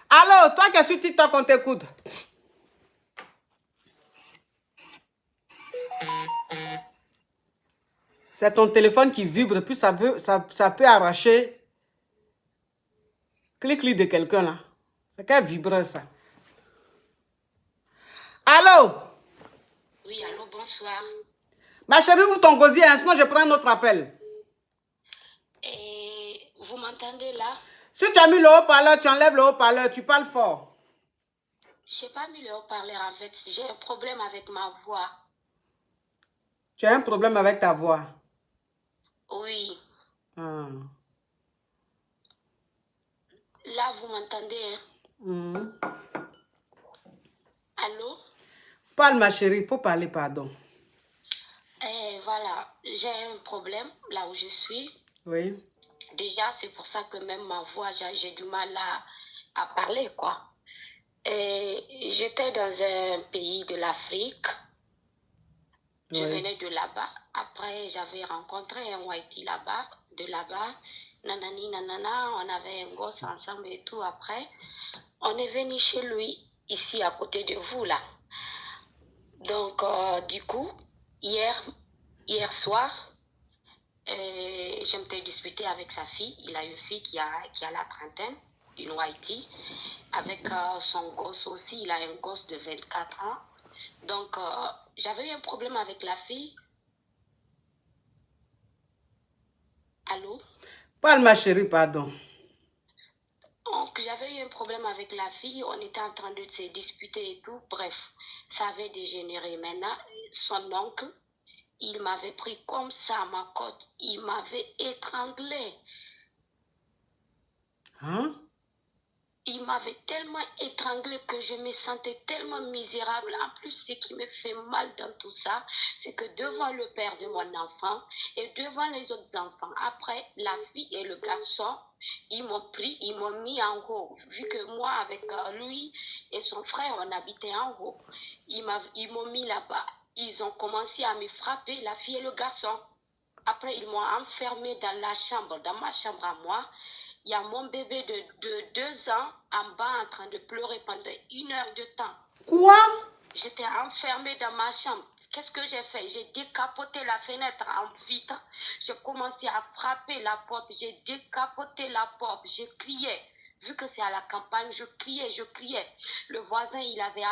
Allô, toi qui es sur TikTok, on t'écoute. C'est ton téléphone qui vibre, puis ça peut arracher. Clique-lui de quelqu'un là. C'est quel vibreur ça? Allô? Oui, allô, bonsoir. Ma chérie, ouvre ton gosier, hein, sinon je prends un autre appel. Et vous m'entendez là? Si tu as mis le haut-parleur, tu enlèves le haut-parleur, tu parles fort. Je n'ai pas mis le haut-parleur en fait. J'ai un problème avec ma voix. Tu as un problème avec ta voix? Oui. Ah. Là, vous m'entendez? Allô? Parle ma chérie, faut parler, pardon. Et voilà, j'ai un problème là où je suis. Oui. Déjà, c'est pour ça que même ma voix, j'ai du mal à parler, quoi. Et j'étais dans un pays de l'Afrique. Je venais de là-bas. Après, j'avais rencontré un Whitey là-bas, de là-bas. Nanani, nanana, on avait un gosse ensemble et tout. Après, on est venu chez lui, ici à côté de vous, là. Donc, du coup, hier soir, je m'étais disputée avec sa fille. Il a une fille qui a la trentaine, une Whitey. Avec son gosse aussi, il a un gosse de 24 ans. Donc, j'avais eu un problème avec la fille. Allô? Parle ma chérie, pardon. Donc, j'avais eu un problème avec la fille. On était en train de se disputer et tout. Bref, ça avait dégénéré. Maintenant, son oncle, il m'avait pris comme ça à ma côte. Il m'avait étranglé. Hein? Il m'avait tellement étranglé que je me sentais tellement misérable. En plus, ce qui me fait mal dans tout ça, c'est que devant le père de mon enfant et devant les autres enfants, après, la fille et le garçon, ils m'ont pris, ils m'ont mis en haut. Vu que moi, avec lui et son frère, on habitait en haut, ils m'ont mis là-bas. Ils ont commencé à me frapper, la fille et le garçon. Après, ils m'ont enfermé dans la chambre, dans ma chambre à moi. Il y a mon bébé de 2 ans en bas en train de pleurer pendant 1 heure de temps. Quoi? J'étais enfermée dans ma chambre. Qu'est-ce que j'ai fait? J'ai décapoté la fenêtre en vitre. J'ai commencé à frapper la porte. J'ai décapoté la porte. J'ai crié. Vu que c'est à la campagne, je criais, je criais. Le voisin, il avait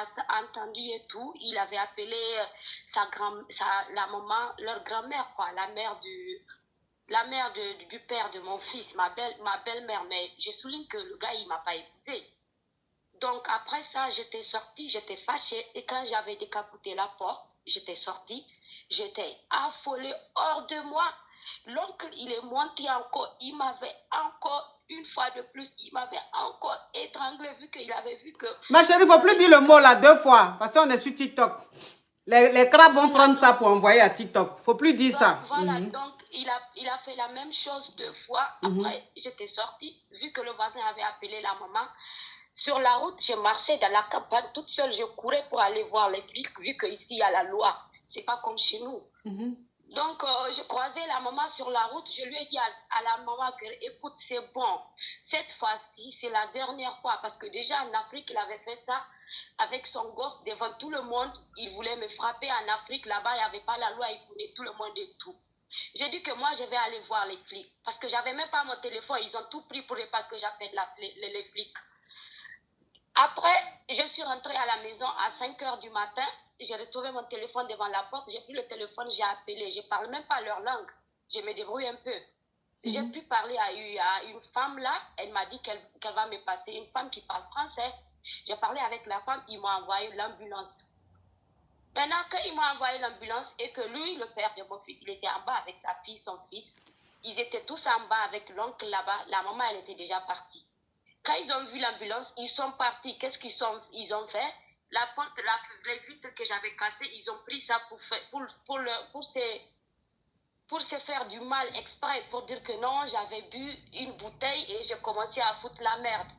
entendu et tout. Il avait appelé la maman, leur grand-mère, quoi, la mère du père de mon fils, ma belle-mère. Mais je souligne que le gars, il m'a pas épousée. Donc, après ça, j'étais sortie, j'étais fâchée. Et quand j'avais décapoté la porte, j'étais sortie. J'étais affolée hors de moi. L'oncle, il est monté encore. Il m'avait encore, une fois de plus, il m'avait encore étranglé vu qu'il avait vu que... Ma chérie, il ne faut plus dire le mot là 2 fois. Parce qu'on est sur TikTok. Les crabes vont prendre ça pour envoyer à TikTok. Il ne faut plus dire ça. Voilà, donc il a fait la même chose 2 fois. Après, j'étais sortie. Vu que le voisin avait appelé la maman, sur la route, je marchais dans la campagne toute seule. Je courais pour aller voir les flics, vu qu'ici, il y a la loi. C'est pas comme chez nous. Donc, je croisais la maman sur la route. Je lui ai dit à la maman que, écoute, c'est bon. Cette fois-ci, c'est la dernière fois. Parce que déjà, en Afrique, il avait fait ça avec son gosse devant tout le monde. Il voulait me frapper en Afrique. Là-bas, il n'y avait pas la loi. Il connaît tout le monde et tout. J'ai dit que moi, je vais aller voir les flics. Parce que j'avais même pas mon téléphone. Ils ont tout pris pour pas que j'appelle les flics. Après, je suis rentrée à la maison à 5 h du matin. J'ai retrouvé mon téléphone devant la porte. J'ai pris le téléphone, j'ai appelé. Je ne parle même pas leur langue. Je me débrouille un peu. J'ai pu parler à une femme là. Elle m'a dit qu'elle va me passer, une femme qui parle français. J'ai parlé avec la femme. Ils m'ont envoyé l'ambulance. Maintenant, quand ils m'ont envoyé l'ambulance et que lui, le père de mon fils, il était en bas avec sa fille, son fils. Ils étaient tous en bas avec l'oncle là-bas. La maman, elle était déjà partie. Quand ils ont vu l'ambulance, ils sont partis. Qu'est-ce qu'ils ont fait? La porte, les vitres que j'avais cassées, ils ont pris ça pour se faire du mal exprès, pour dire que non, j'avais bu une bouteille et j'ai commencé à foutre la merde.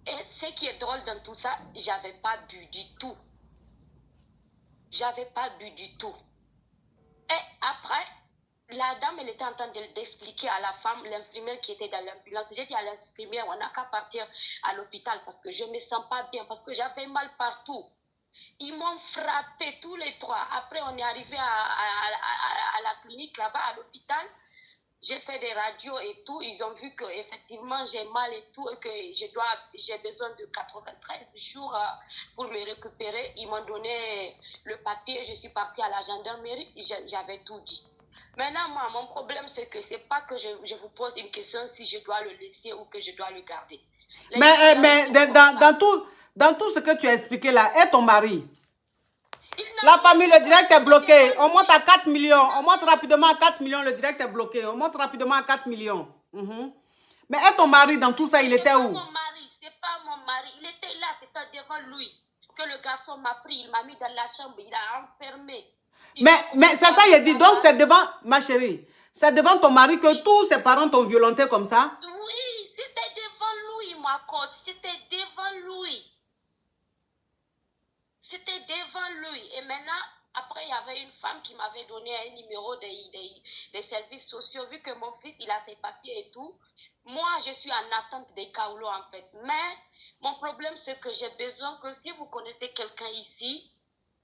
Et ce qui est drôle dans tout ça, j'avais pas bu du tout. J'avais pas bu du tout. Et après, La dame, elle était en train d'expliquer à la femme, l'infirmière qui était dans l'ambulance. J'ai dit à l'infirmière, on n'a qu'à partir à l'hôpital parce que je ne me sens pas bien, parce que j'avais mal partout. Ils m'ont frappé tous les trois. Après, on est arrivé à la clinique là-bas, à l'hôpital. J'ai fait des radios et tout. Ils ont vu que effectivement j'ai mal et tout et que j'ai besoin de 93 jours pour me récupérer. Ils m'ont donné le papier. Je suis partie à la gendarmerie. J'avais tout dit. Maintenant, moi, mon problème, c'est que c'est pas que je vous pose une question si je dois le laisser ou que je dois le garder. Mais dans tout ce que tu as expliqué là, est ton mari? La famille, le direct est bloqué. On monte à 4 millions. On monte rapidement à 4 millions. Le direct est bloqué. On monte rapidement à 4 millions. Mais est ton mari dans tout ça? Il était où? C'est pas mon mari. Il était là. C'était devant lui que le garçon m'a pris. Il m'a mis dans la chambre. Il a enfermé. Mais c'est ça, il dit. Donc, c'est devant, ma chérie, c'est devant ton mari que tous ses parents t'ont violenté comme ça? Oui, c'était devant lui, ma coach. C'était devant lui. C'était devant lui. Et maintenant, après, il y avait une femme qui m'avait donné un numéro des services sociaux. Vu que mon fils, il a ses papiers et tout. Moi, je suis en attente des Kaolo, en fait. Mais mon problème, c'est que j'ai besoin que si vous connaissez quelqu'un ici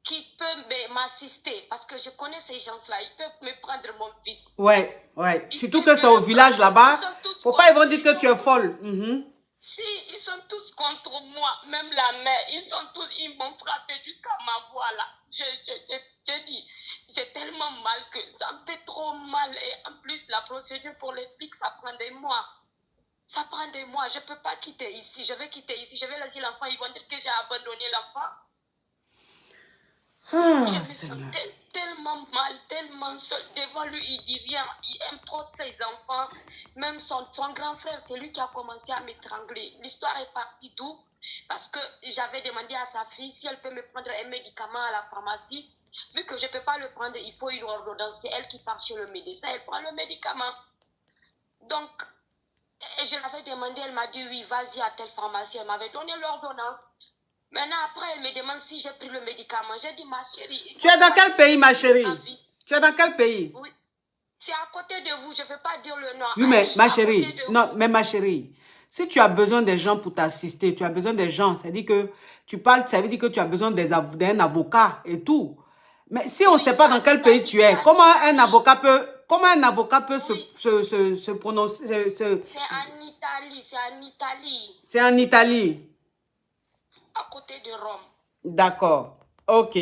qui peut m'assister, parce que je connais ces gens-là, ils peuvent me prendre mon fils. Ouais. Surtout que c'est au village là-bas. Faut pas, ils vont dire que tu es folle. Si, ils sont tous contre moi, même la mère, ils m'ont frappé jusqu'à ma voix là. J'ai dit, j'ai tellement mal que ça me fait trop mal. Et en plus, la procédure pour les flics, ça prend des mois. Ça prend des mois. Je ne peux pas quitter ici. Je vais quitter ici. Je vais laisser l'enfant. Ils vont dire que j'ai abandonné l'enfant. Je me sens tellement mal, tellement seule. Devant lui, il dit rien. Il aime trop ses enfants. Même son grand frère, c'est lui qui a commencé à m'étrangler. L'histoire est partie d'où? Parce que j'avais demandé à sa fille si elle peut me prendre un médicament à la pharmacie. Vu que je ne peux pas le prendre, il faut une ordonnance. C'est elle qui part chez le médecin, elle prend le médicament. Donc, je l'avais demandé, elle m'a dit oui, vas-y à telle pharmacie. Elle m'avait donné l'ordonnance. Maintenant, après, elle me demande si j'ai pris le médicament. J'ai dit, ma chérie... Tu es dans quel pays, ma chérie? Tu es dans quel pays? Oui. C'est à côté de vous. Je ne veux pas dire le nom. Oui, mais ma chérie, non, mais ma chérie, si tu as besoin des gens pour t'assister, tu as besoin des gens, ça veut dire que tu parles, ça veut dire que tu as besoin d'un avocat et tout. Mais si on ne sait pas dans quel pays tu es, comment un avocat peut se prononcer? C'est en Italie, c'est en Italie. C'est en Italie. À côté de Rome. D'accord. Ok.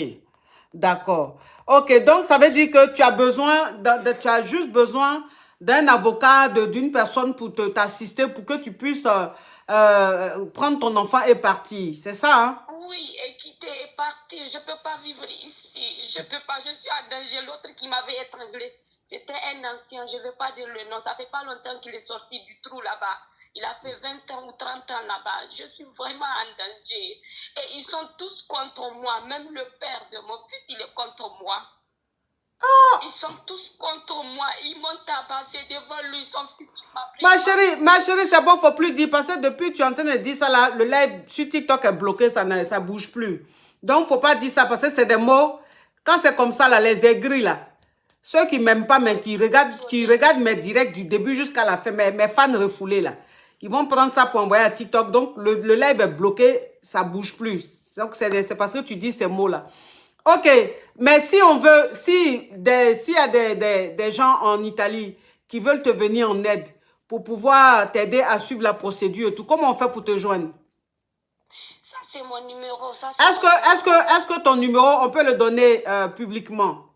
D'accord. Ok, donc ça veut dire que tu as besoin, tu as juste besoin d'un avocat, d'une personne pour t'assister, pour que tu puisses prendre ton enfant et partir. C'est ça, hein? Oui, et quitter et partir. Je ne peux pas vivre ici. Je ne peux pas. Je suis en danger. L'autre qui m'avait étranglé, c'était un ancien. Je ne veux pas dire le nom. Ça fait pas longtemps qu'il est sorti du trou là-bas. Il a fait 20 ans ou 30 ans là-bas. Je suis vraiment en danger. Et ils sont tous contre moi. Même le père de mon fils, il est contre moi. Oh. Ils sont tous contre moi. Ils m'ont tabassé devant lui. Son fils, il m'a pris. Ma chérie, c'est bon, il ne faut plus dire. Parce que depuis que tu es en train de dire ça là, le live sur TikTok est bloqué, ça ne bouge plus. Donc, il ne faut pas dire ça parce que c'est des mots. Quand c'est comme ça, là, les aigris, là. Ceux qui ne m'aiment pas, mais qui regardent mes directs du début jusqu'à la fin, mes fans refoulés, là. Ils vont prendre ça pour envoyer à TikTok. Donc, le live est bloqué, ça ne bouge plus. Donc, c'est parce que tu dis ces mots-là. Ok, mais si on veut, s'il y a des gens en Italie qui veulent te venir en aide pour pouvoir t'aider à suivre la procédure et tout, comment on fait pour te joindre? Ça, c'est mon numéro. Est-ce que ton numéro, on peut le donner publiquement?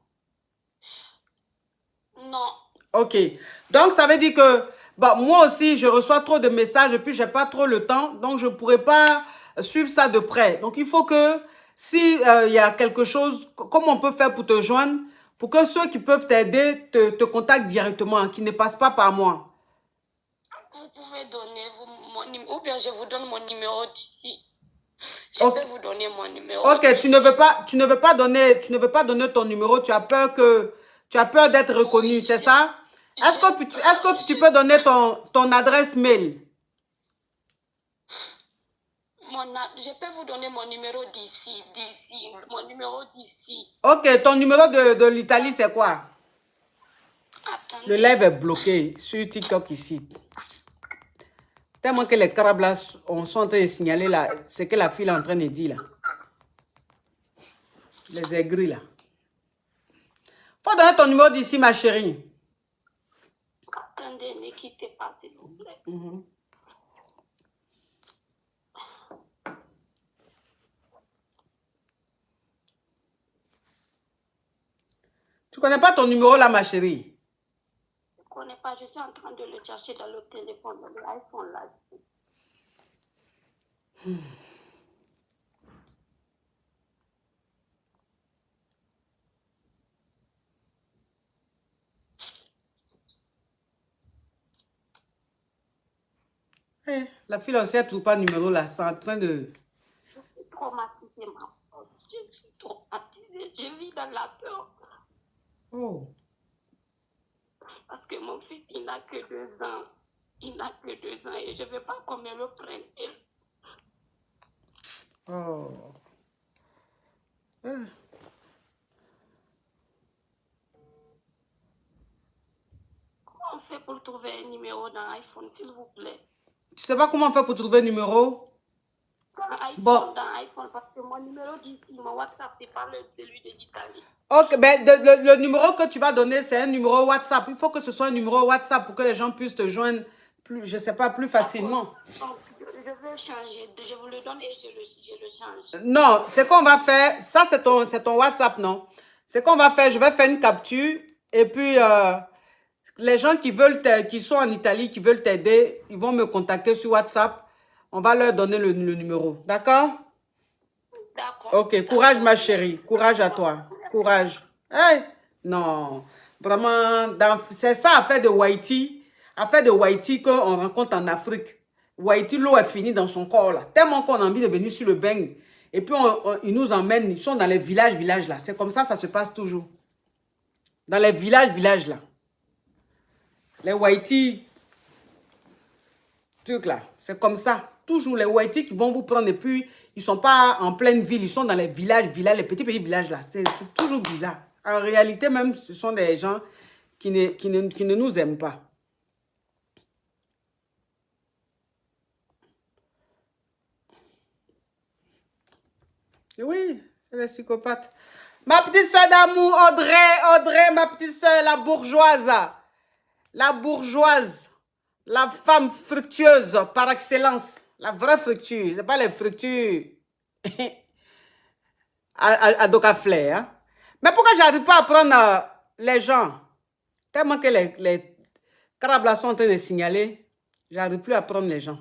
Non. Ok, donc ça veut dire que bon, moi aussi, je reçois trop de messages et puis je n'ai pas trop le temps, donc je ne pourrais pas suivre ça de près. Donc, il faut que si y a quelque chose, comment on peut faire pour te joindre, pour que ceux qui peuvent t'aider te contactent directement, hein, qui ne passent pas par moi. Vous pouvez donner mon numéro, ou bien je vous donne mon numéro d'ici. Je vais vous donner mon numéro. Ok, tu ne veux pas donner ton numéro, tu as peur d'être reconnu, c'est ça? Est-ce que tu peux donner ton adresse mail? Je peux vous donner mon numéro d'ici, mon numéro d'ici. Ok, ton numéro de l'Italie, c'est quoi? Le Attendez. live est bloqué sur TikTok ici. Tellement que les carabes là sont en train de signaler là, ce que la fille est en train de dire là. Les aigris là. Faut donner ton numéro d'ici, ma chérie. Attendez, ne quittez pas, s'il vous plaît. Tu connais pas ton numéro là, ma chérie? Je ne connais pas, je suis en train de le chercher dans le téléphone, dans l'iPhone là. Hey, la fille aussi, elle ne trouve pas le numéro là. C'est en train de... Je suis traumatisée, ma faute. Je suis traumatisée. Je vis dans la peur. Oh. Parce que mon fils, il n'a que 2 ans. Il n'a que 2 ans et je ne veux pas qu'on me le prenne. Oh. Ah. Comment on fait pour trouver un numéro dans iPhone, s'il vous plaît? Tu sais pas comment on fait pour trouver le numéro? Dans iPhone, parce que mon numéro d'ici, mon WhatsApp, c'est pas celui de l'Italie. Ok, ben le numéro que tu vas donner, c'est un numéro WhatsApp. Il faut que ce soit un numéro WhatsApp pour que les gens puissent te joindre plus, je sais pas, plus facilement. Donc, je vais changer. Je vous le donne et je le change. Non, ce qu'on va faire, ça c'est ton WhatsApp, non? Ce qu'on va faire, je vais faire une capture et puis les gens qui sont en Italie, qui veulent t'aider, ils vont me contacter sur WhatsApp. On va leur donner le numéro. D'accord? D'accord. Ok, courage ma chérie. Courage à toi. Courage. Hey, non. Vraiment, c'est ça, affaire de Haïti. Affaire de Haïti qu'on rencontre en Afrique. Haïti, l'eau est finie dans son corps là. Tellement qu'on a envie de venir sur le beigne. Et puis, ils nous emmènent. Ils sont dans les villages là. C'est comme ça se passe toujours. Dans les villages là. Les Haïti, trucs là. C'est comme ça. Toujours les Haïti qui vont vous prendre et puis ils ne sont pas en pleine ville. Ils sont dans les villages, les petits villages là. C'est toujours bizarre. En réalité même, ce sont des gens qui ne nous aiment pas. Oui, c'est des psychopathes. Ma petite soeur d'amour, Audrey, ma petite soeur, la bourgeoise. La bourgeoise. La femme fructueuse par excellence. La vraie fructue. Ce n'est pas les fructures à Docaflé. Hein? Mais pourquoi je n'arrive pas à prendre les gens? Tellement que les crabes là sont en train de signaler, je n'arrive plus à prendre les gens.